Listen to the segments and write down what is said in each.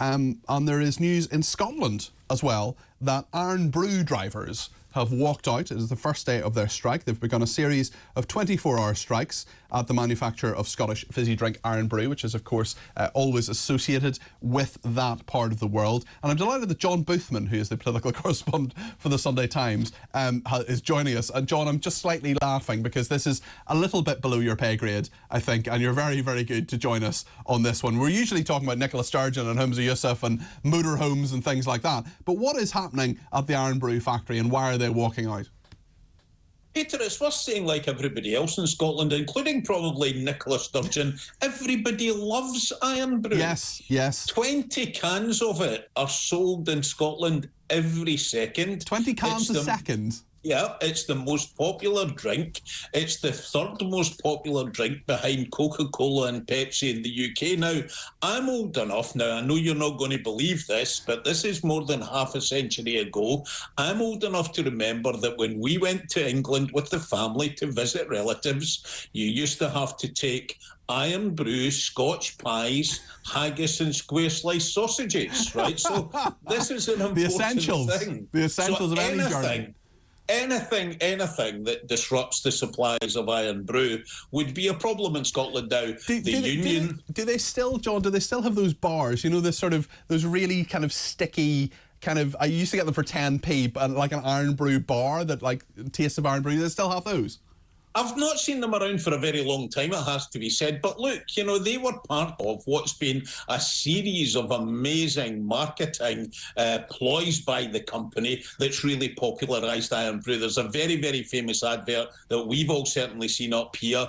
And there is news in Scotland as well that Irn Bru drivers have walked out. It is the first day of their strike. They've begun a series of 24-hour strikes at the manufacturer of Scottish fizzy drink Irn Bru, which is, of course, always associated with that part of the world. And I'm delighted that Jhon Boothman, who is the political correspondent for the Sunday Times, is joining us. And Jhon, I'm just slightly laughing because this is a little bit below your pay grade, I think, and you're very, very good to join us on this one. We're usually talking about Nicola Sturgeon and Humza Yousaf and motorhomes and things like that. But what is happening at the Irn Bru factory and why are they walking out? Peter, it's worth saying, like everybody else in Scotland, including probably Nicola Sturgeon, everybody loves Irn Bru. Yes, yes. 20 cans of it are sold in Scotland every second. 20 cans a second? Yeah, it's the most popular drink. It's the third most popular drink behind Coca-Cola and Pepsi in the UK. Now, I'm old enough now, I know you're not going to believe this, but this is more than half a century ago. I'm old enough to remember that when we went to England with the family to visit relatives, you used to have to take Irn Bru, Scotch pies, haggis and square sliced sausages, right? So this is an important thing. The essentials of any journey. Anything that disrupts the supplies of Irn Bru would be a problem in Scotland now. Do they still, John, do they still have those bars? You know, those really kind of sticky, I used to get them for 10p, but like an Irn Bru bar that like tastes of Irn Bru. Do they still have those? I've not seen them around for a very long time, it has to be said. But look, you know, they were part of what's been a series of amazing marketing ploys by the company that's really popularised Irn Bru. There's a very, very famous advert that we've all certainly seen up here,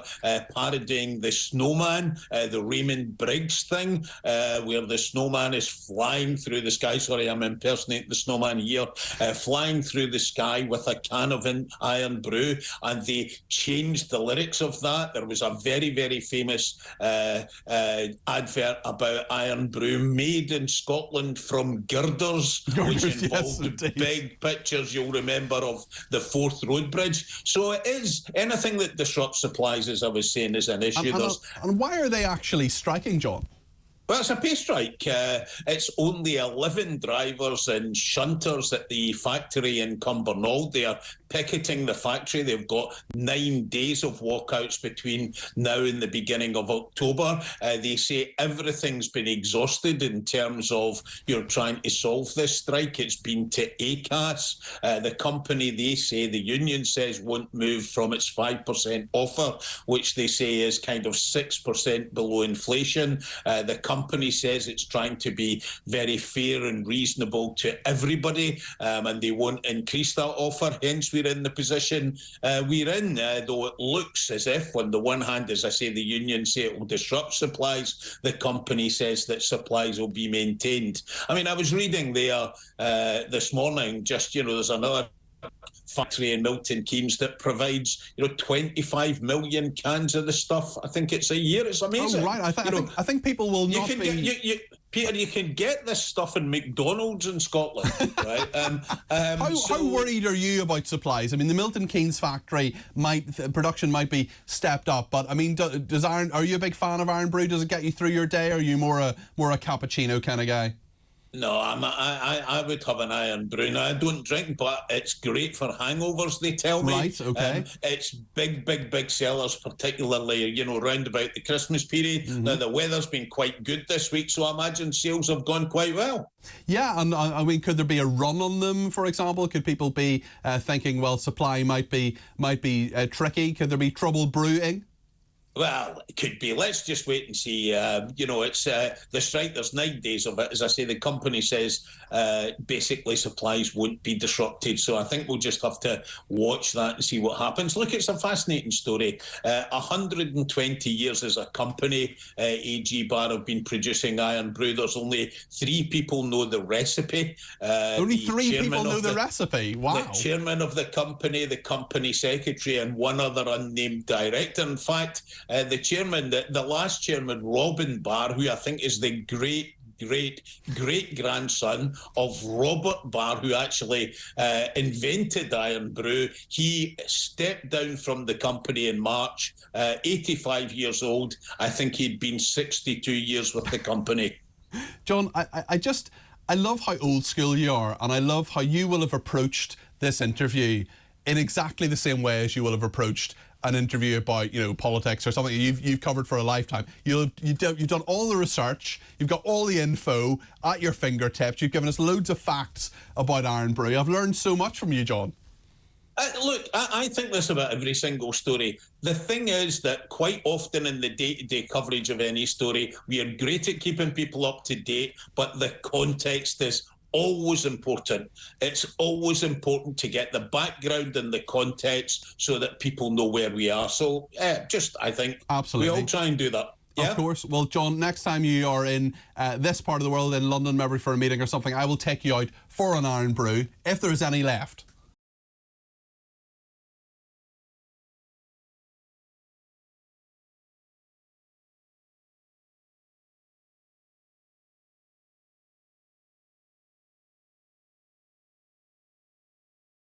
parodying the snowman, the Raymond Briggs thing, where the snowman is flying through the sky. Sorry, I'm impersonating the snowman here. Flying through the sky with a can of Irn Bru, and they changed the lyrics of that. There was a very, very famous advert about Irn Bru made in Scotland from girders, which involved big pictures you'll remember of the Forth Road Bridge. So it is anything that disrupts supplies, as I was saying, is an issue. And why are they actually striking, John? Well, it's a pay strike. It's only 11 drivers and shunters at the factory in Cumbernauld. They are picketing the factory. They've got 9 days of walkouts between now and the beginning of October. They say everything's been exhausted in terms of trying to solve this strike. It's been to ACAS. The company, they say, the union says, won't move from its 5% offer, which they say is kind of 6% below inflation. The company says it's trying to be very fair and reasonable to everybody, and they won't increase that offer. Hence, we're in the position we're in, though it looks as if, on the one hand, as I say, the union say it will disrupt supplies, the company says that supplies will be maintained. I mean, I was reading there this morning, there's another factory in Milton Keynes that provides 25 million cans of the stuff. I think it's a year. It's amazing. Oh, right. I think people will not Peter, you can get this stuff in McDonald's in Scotland, right? How worried are you about supplies? I mean, the Milton Keynes factory production might be stepped up, but I mean, are you a big fan of Irn Bru? Does it get you through your day? Or are you more a cappuccino kind of guy? No, I would have an Irn Bru. Now, I don't drink, but it's great for hangovers, they tell me. Right, okay. It's big sellers, particularly, round about the Christmas period. Mm-hmm. Now, the weather's been quite good this week, so I imagine sales have gone quite well. Yeah, and I mean, could there be a run on them, for example? Could people be thinking, well, supply might be tricky? Could there be trouble brewing? Well, it could be. Let's just wait and see. It's the strike. There's 9 days of it. As I say, the company says basically supplies won't be disrupted. So I think we'll just have to watch that and see what happens. Look, it's a fascinating story. 120 years as a company, AG Barr have been producing Irn Bru. There's only 3 people know the recipe. Only 3 people know the recipe? Wow. The chairman of the company secretary, and one other unnamed director. In fact, the last chairman, Robin Barr, who I think is the great-grandson of Robert Barr, who actually invented Irn Bru. He stepped down from the company in March, 85 years old. I think he'd been 62 years with the company. Jhon, I love how old school you are, and I love how you will have approached this interview in exactly the same way as you will have approached an interview about, politics or something you've covered for a lifetime. You've done all the research, you've got all the info at your fingertips, you've given us loads of facts about Irn Bru. I've learned so much from you, Jhon. Look, I think this about every single story. The thing is that quite often in the day-to-day coverage of any story, we are great at keeping people up to date, but the context is always important. It's always important to get the background and the context so that people know where we are. So I think absolutely, we all try and do that. Yeah? Of course. Well, Jhon, next time you are in this part of the world, in London, maybe for a meeting or something, I will take you out for an Irn Bru, if there is any left.